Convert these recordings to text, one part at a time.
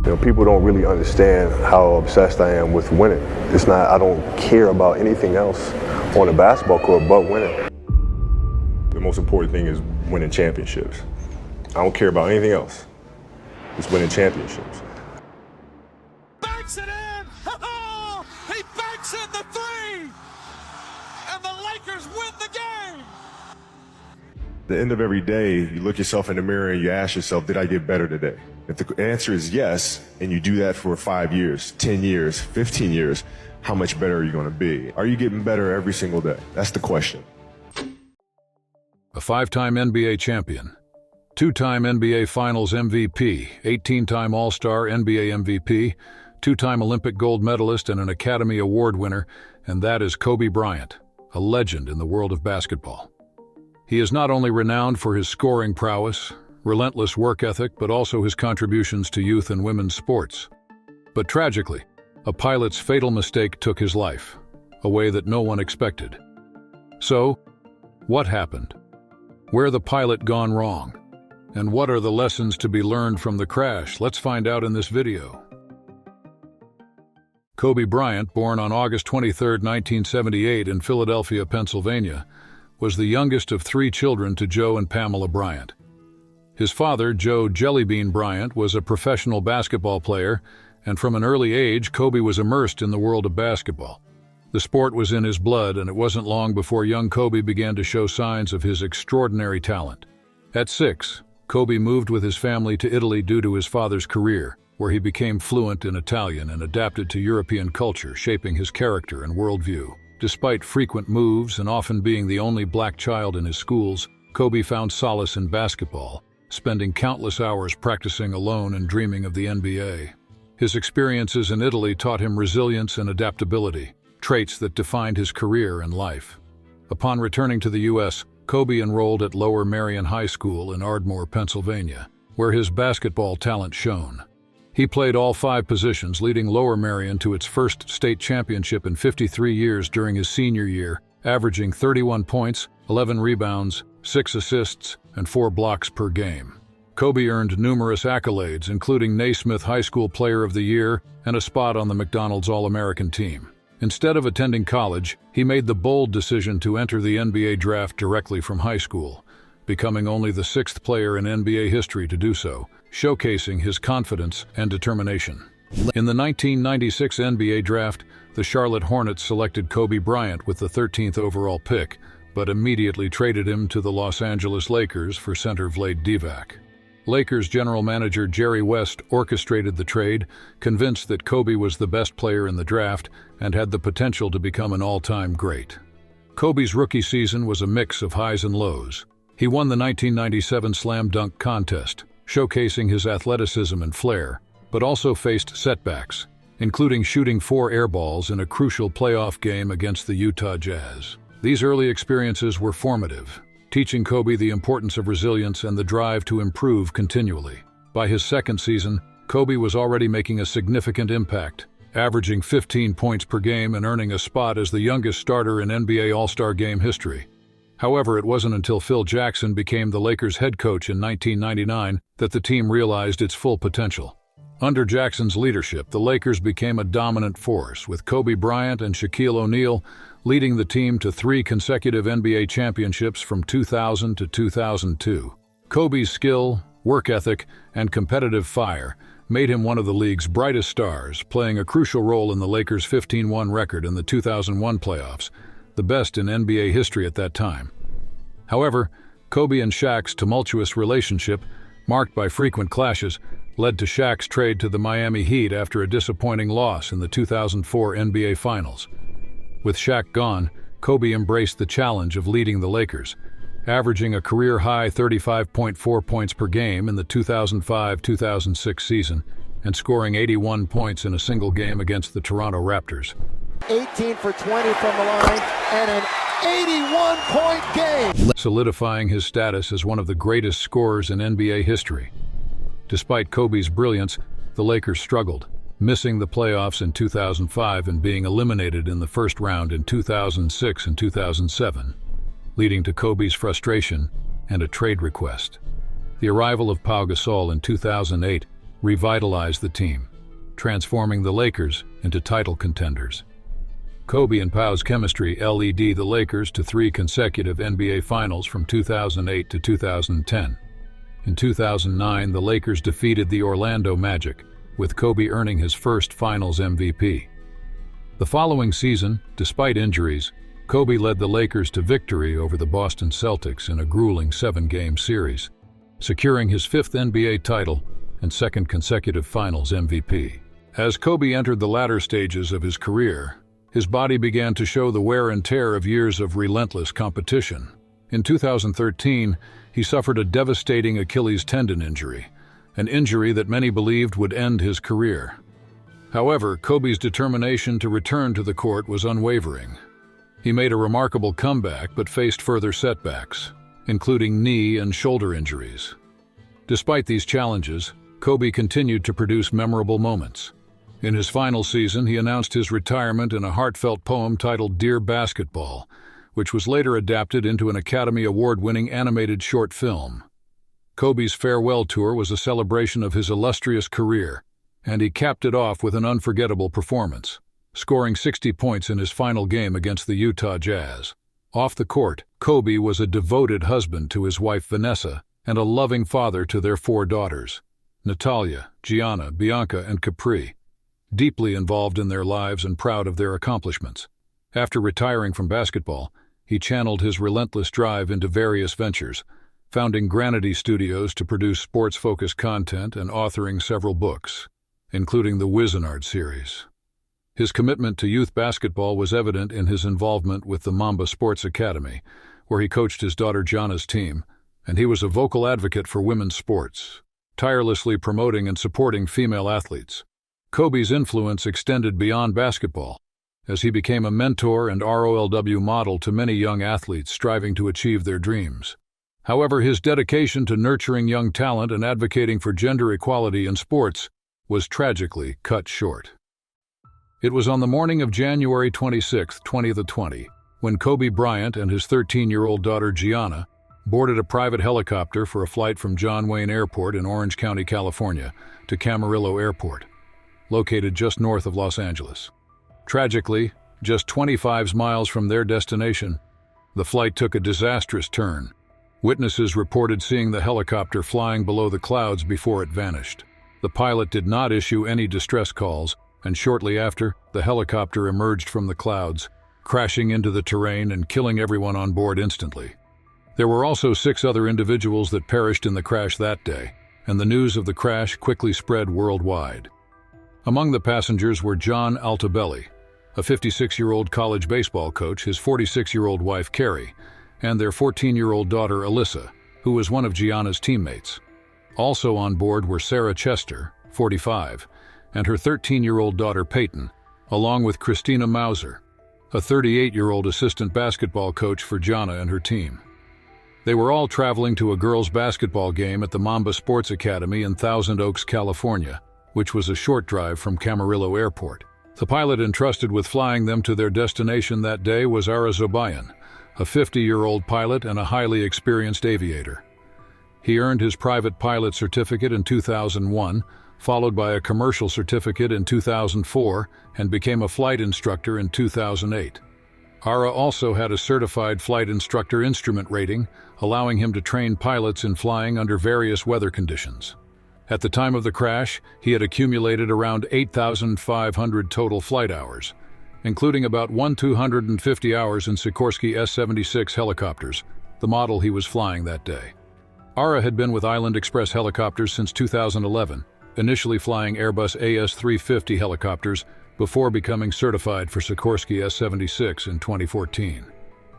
People don't really understand how obsessed I am with winning. It's not, I don't care about anything else on the basketball court but winning. The most important thing is winning championships. I don't care about anything else. It's winning championships. Banks it in! Oh, he banks in the three! And the Lakers win the game! At the end of every day, you look yourself in the mirror and you ask yourself, did I get better today? If the answer is yes, and you do that for 5 years, 10 years, 15 years, how much better are you going to be? Are you getting better every single day? That's the question. A 5-time NBA champion, 2-time NBA Finals MVP, 18-time All-Star NBA MVP, 2-time Olympic gold medalist and an Academy Award winner, and that is Kobe Bryant, a legend in the world of basketball. He is not only renowned for his scoring prowess, relentless work ethic, but also his contributions to youth and women's sports. But tragically, a pilot's fatal mistake took his life, a way that no one expected. So, what happened? Where the pilot gone wrong? And what are the lessons to be learned from the crash? Let's find out in this video. Kobe Bryant, born on August 23, 1978 in Philadelphia, Pennsylvania, was the youngest of 3 children to Joe and Pamela Bryant. His father, Joe "Jellybean" Bryant, was a professional basketball player, and from an early age, Kobe was immersed in the world of basketball. The sport was in his blood, and it wasn't long before young Kobe began to show signs of his extraordinary talent. At 6, Kobe moved with his family to Italy due to his father's career, where he became fluent in Italian and adapted to European culture, shaping his character and worldview. Despite frequent moves and often being the only black child in his schools, Kobe found solace in basketball, spending countless hours practicing alone and dreaming of the NBA. His experiences in Italy taught him resilience and adaptability, traits that defined his career and life. Upon returning to the U.S., Kobe enrolled at Lower Merion High School in Ardmore, Pennsylvania, where his basketball talent shone. He played all 5 positions, leading Lower Merion to its first state championship in 53 years during his senior year, averaging 31 points, 11 rebounds, 6 assists, and 4 blocks per game. Kobe earned numerous accolades, including Naismith High School Player of the Year and a spot on the McDonald's All-American team. Instead of attending college, he made the bold decision to enter the NBA draft directly from high school, becoming only the 6th player in NBA history to do so, showcasing his confidence and determination. In the 1996 NBA draft, the Charlotte Hornets selected Kobe Bryant with the 13th overall pick, but immediately traded him to the Los Angeles Lakers for center Vlade Divac. Lakers general manager Jerry West orchestrated the trade, convinced that Kobe was the best player in the draft and had the potential to become an all-time great. Kobe's rookie season was a mix of highs and lows. He won the 1997 Slam Dunk Contest, showcasing his athleticism and flair, but also faced setbacks, including shooting 4 air balls in a crucial playoff game against the Utah Jazz. These early experiences were formative, teaching Kobe the importance of resilience and the drive to improve continually. By his second season, Kobe was already making a significant impact, averaging 15 points per game and earning a spot as the youngest starter in NBA All-Star Game history. However, it wasn't until Phil Jackson became the Lakers' head coach in 1999 that the team realized its full potential. Under Jackson's leadership, the Lakers became a dominant force, with Kobe Bryant and Shaquille O'Neal leading the team to 3 consecutive NBA championships from 2000 to 2002. Kobe's skill, work ethic, and competitive fire made him one of the league's brightest stars, playing a crucial role in the Lakers' 15-1 record in the 2001 playoffs, the best in NBA history at that time. However, Kobe and Shaq's tumultuous relationship, marked by frequent clashes, led to Shaq's trade to the Miami Heat after a disappointing loss in the 2004 NBA Finals. With Shaq gone, Kobe embraced the challenge of leading the Lakers, averaging a career-high 35.4 points per game in the 2005-2006 season and scoring 81 points in a single game against the Toronto Raptors. 18 for 20 from the line and an 81-point game, solidifying his status as one of the greatest scorers in NBA history. Despite Kobe's brilliance, the Lakers struggled, missing the playoffs in 2005 and being eliminated in the first round in 2006 and 2007, leading to Kobe's frustration and a trade request. The arrival of Pau Gasol in 2008 revitalized the team, transforming the Lakers into title contenders. Kobe and Pau's chemistry led the Lakers to 3 consecutive NBA Finals from 2008 to 2010. In 2009, the Lakers defeated the Orlando Magic, with Kobe earning his first Finals MVP. The following season, despite injuries, Kobe led the Lakers to victory over the Boston Celtics in a grueling 7-game series, securing his 5th NBA title and 2nd consecutive Finals MVP. As Kobe entered the latter stages of his career, his body began to show the wear and tear of years of relentless competition. In 2013, he suffered a devastating Achilles tendon injury, an injury that many believed would end his career. However, Kobe's determination to return to the court was unwavering. He made a remarkable comeback but faced further setbacks, including knee and shoulder injuries. Despite these challenges, Kobe continued to produce memorable moments. In his final season, he announced his retirement in a heartfelt poem titled Dear Basketball, which was later adapted into an Academy Award-winning animated short film. Kobe's farewell tour was a celebration of his illustrious career, and he capped it off with an unforgettable performance, scoring 60 points in his final game against the Utah Jazz. Off the court, Kobe was a devoted husband to his wife Vanessa and a loving father to their 4 daughters, Natalia, Gianna, Bianca, and Capri, deeply involved in their lives and proud of their accomplishments. After retiring from basketball, he channeled his relentless drive into various ventures, founding Granity Studios to produce sports-focused content and authoring several books, including the Wizard series. His commitment to youth basketball was evident in his involvement with the Mamba Sports Academy, where he coached his daughter Gianna's team, and he was a vocal advocate for women's sports, tirelessly promoting and supporting female athletes. Kobe's influence extended beyond basketball, as he became a mentor and ROLW model to many young athletes striving to achieve their dreams. However, his dedication to nurturing young talent and advocating for gender equality in sports was tragically cut short. It was on the morning of January 26, 2020, when Kobe Bryant and his 13-year-old daughter Gianna boarded a private helicopter for a flight from John Wayne Airport in Orange County, California, to Camarillo Airport, located just north of Los Angeles. Tragically, just 25 miles from their destination, the flight took a disastrous turn. Witnesses reported seeing the helicopter flying below the clouds before it vanished. The pilot did not issue any distress calls, and shortly after, the helicopter emerged from the clouds, crashing into the terrain and killing everyone on board instantly. There were also 6 other individuals that perished in the crash that day, and the news of the crash quickly spread worldwide. Among the passengers were John Altobelli, a 56-year-old college baseball coach, his 46-year-old wife Carrie, and their 14-year-old daughter Alyssa, who was one of Gianna's teammates. Also on board were Sarah Chester, 45, and her 13-year-old daughter Peyton, along with Christina Mauser, a 38-year-old assistant basketball coach for Gianna and her team. They were all traveling to a girls' basketball game at the Mamba Sports Academy in Thousand Oaks, California, which was a short drive from Camarillo Airport. The pilot entrusted with flying them to their destination that day was Ara Zobayan, a 50-year-old pilot and a highly experienced aviator. He earned his private pilot certificate in 2001, followed by a commercial certificate in 2004, and became a flight instructor in 2008. Ara also had a certified flight instructor instrument rating, allowing him to train pilots in flying under various weather conditions. At the time of the crash, he had accumulated around 8,500 total flight hours, including about 250 hours in Sikorsky S-76 helicopters, the model he was flying that day. Ara had been with Island Express helicopters since 2011, initially flying Airbus AS-350 helicopters before becoming certified for Sikorsky S-76 in 2014.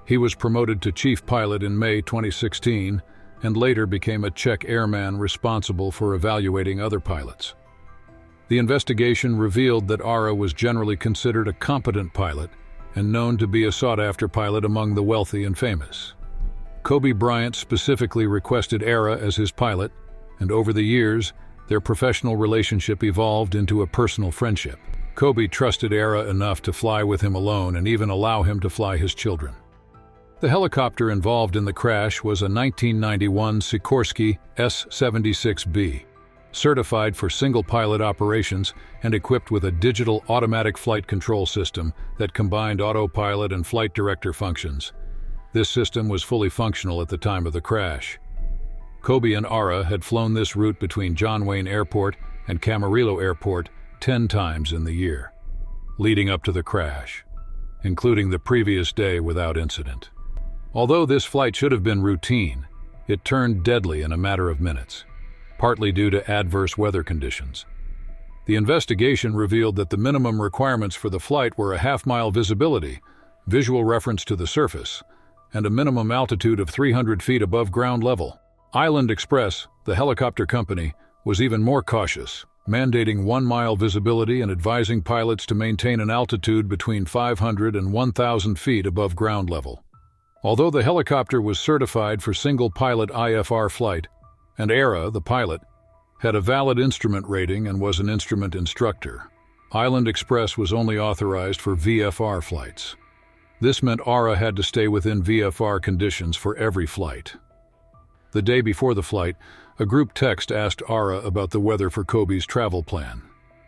He was promoted to chief pilot in May 2016 and later became a Czech airman responsible for evaluating other pilots. The investigation revealed that Ara was generally considered a competent pilot and known to be a sought-after pilot among the wealthy and famous. Kobe Bryant specifically requested Ara as his pilot, and over the years, their professional relationship evolved into a personal friendship. Kobe trusted Ara enough to fly with him alone and even allow him to fly his children. The helicopter involved in the crash was a 1991 Sikorsky S-76B. certified for single-pilot operations and equipped with a digital automatic flight control system that combined autopilot and flight director functions. This system was fully functional at the time of the crash. Kobe and Ara had flown this route between John Wayne Airport and Camarillo Airport 10 times in the year, leading up to the crash, including the previous day without incident. Although this flight should have been routine, it turned deadly in a matter of minutes, partly due to adverse weather conditions. The investigation revealed that the minimum requirements for the flight were a half-mile visibility, visual reference to the surface, and a minimum altitude of 300 feet above ground level. Island Express, the helicopter company, was even more cautious, mandating 1-mile visibility and advising pilots to maintain an altitude between 500 and 1,000 feet above ground level. Although the helicopter was certified for single-pilot IFR flight, and Ara, the pilot, had a valid instrument rating and was an instrument instructor, Island Express was only authorized for VFR flights. This meant Ara had to stay within VFR conditions for every flight. The day before the flight, a group text asked Ara about the weather for Kobe's travel plan.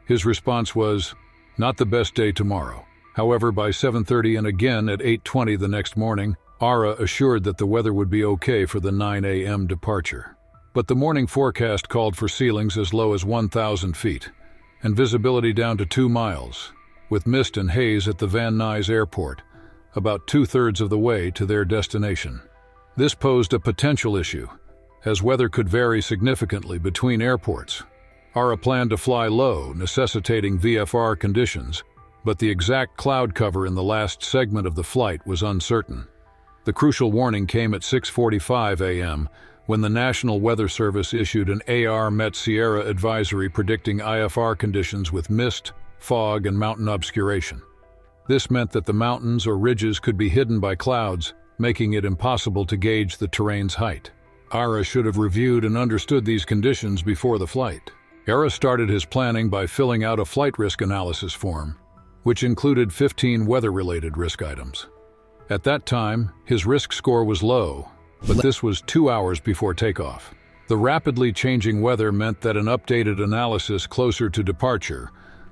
His response was, "Not the best day tomorrow." However, by 7:30 and again at 8:20 the next morning, Ara assured that the weather would be okay for the 9 a.m. departure. But the morning forecast called for ceilings as low as 1,000 feet and visibility down to 2 miles, with mist and haze at the Van Nuys Airport, about 2/3 of the way to their destination. This posed a potential issue, as weather could vary significantly between airports. Ara planned to fly low, necessitating VFR conditions, but the exact cloud cover in the last segment of the flight was uncertain. The crucial warning came at 6:45 a.m., when the National Weather Service issued an AR Met Sierra advisory predicting IFR conditions with mist, fog, and mountain obscuration. This meant that the mountains or ridges could be hidden by clouds, making it impossible to gauge the terrain's height. Ara should have reviewed and understood these conditions before the flight. Ara started his planning by filling out a flight risk analysis form, which included 15 weather-related risk items. At that time, his risk score was low, but this was 2 hours before takeoff. The rapidly changing weather meant that an updated analysis closer to departure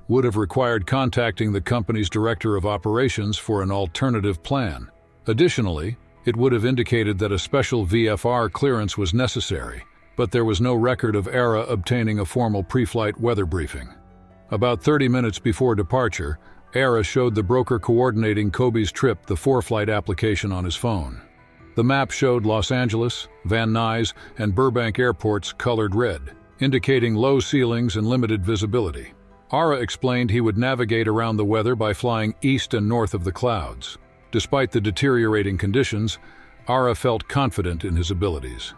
would have required contacting the company's director of operations for an alternative plan. Additionally, it would have indicated that a special VFR clearance was necessary, but there was no record of Ara obtaining a formal pre-flight weather briefing. About 30 minutes before departure, Ara showed the broker coordinating Kobe's trip the for-flight application on his phone. The map showed Los Angeles, Van Nuys, and Burbank airports colored red, indicating low ceilings and limited visibility. Ara explained he would navigate around the weather by flying east and north of the clouds. Despite the deteriorating conditions, Ara felt confident in his abilities.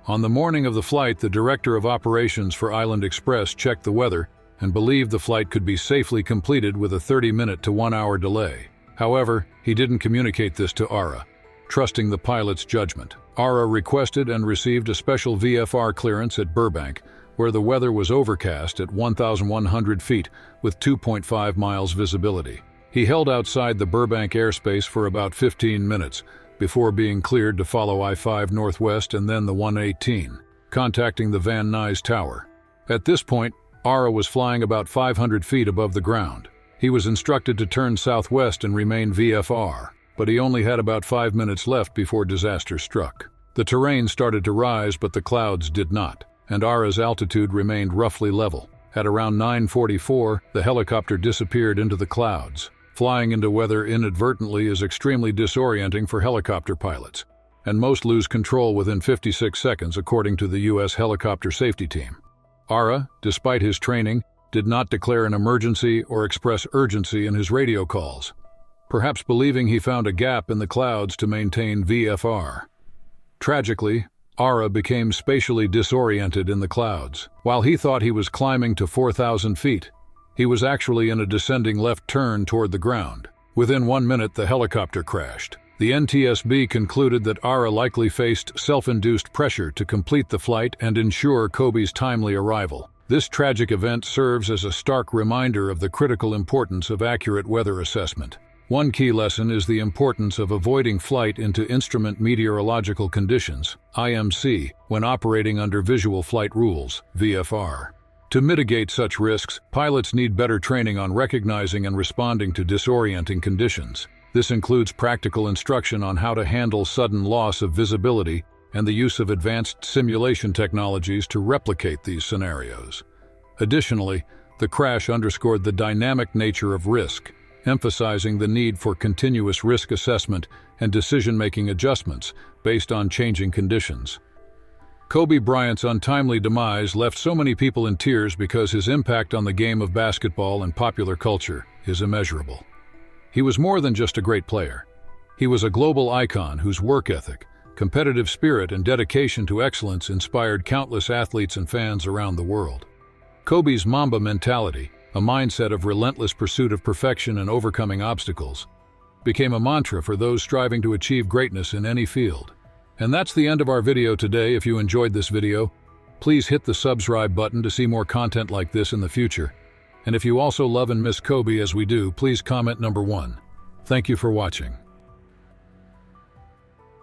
On the morning of the flight, the director of operations for Island Express checked the weather and believed the flight could be safely completed with a 30-minute to 1-hour delay. However, he didn't communicate this to Ara, trusting the pilot's judgment. Ara requested and received a special VFR clearance at Burbank, where the weather was overcast at 1,100 feet with 2.5 miles visibility. He held outside the Burbank airspace for about 15 minutes before being cleared to follow I-5 Northwest and then the 118, contacting the Van Nuys Tower. At this point, Ara was flying about 500 feet above the ground. He was instructed to turn southwest and remain VFR, but he only had about 5 minutes left before disaster struck. The terrain started to rise, but the clouds did not, and Ara's altitude remained roughly level. At around 9:44, the helicopter disappeared into the clouds. Flying into weather inadvertently is extremely disorienting for helicopter pilots, and most lose control within 56 seconds, according to the U.S. Helicopter Safety Team. Ara, despite his training, did not declare an emergency or express urgency in his radio calls, perhaps believing he found a gap in the clouds to maintain VFR. Tragically, Ara became spatially disoriented in the clouds. While he thought he was climbing to 4,000 feet, he was actually in a descending left turn toward the ground. Within 1 minute, the helicopter crashed. The NTSB concluded that Ara likely faced self-induced pressure to complete the flight and ensure Kobe's timely arrival. This tragic event serves as a stark reminder of the critical importance of accurate weather assessment. One key lesson is the importance of avoiding flight into instrument meteorological conditions, IMC, when operating under visual flight rules, VFR. To mitigate such risks, pilots need better training on recognizing and responding to disorienting conditions. This includes practical instruction on how to handle sudden loss of visibility and the use of advanced simulation technologies to replicate these scenarios. Additionally, the crash underscored the dynamic nature of risk, emphasizing the need for continuous risk assessment and decision-making adjustments based on changing conditions. Kobe Bryant's untimely demise left so many people in tears because his impact on the game of basketball and popular culture is immeasurable. He was more than just a great player. He was a global icon whose work ethic, competitive spirit, and dedication to excellence inspired countless athletes and fans around the world. Kobe's Mamba mentality, a mindset of relentless pursuit of perfection and overcoming obstacles, became a mantra for those striving to achieve greatness in any field. And that's the end of our video today. If you enjoyed this video, please hit the subscribe button to see more content like this in the future. And if you also love and miss Kobe as we do, please comment number 1. Thank you for watching.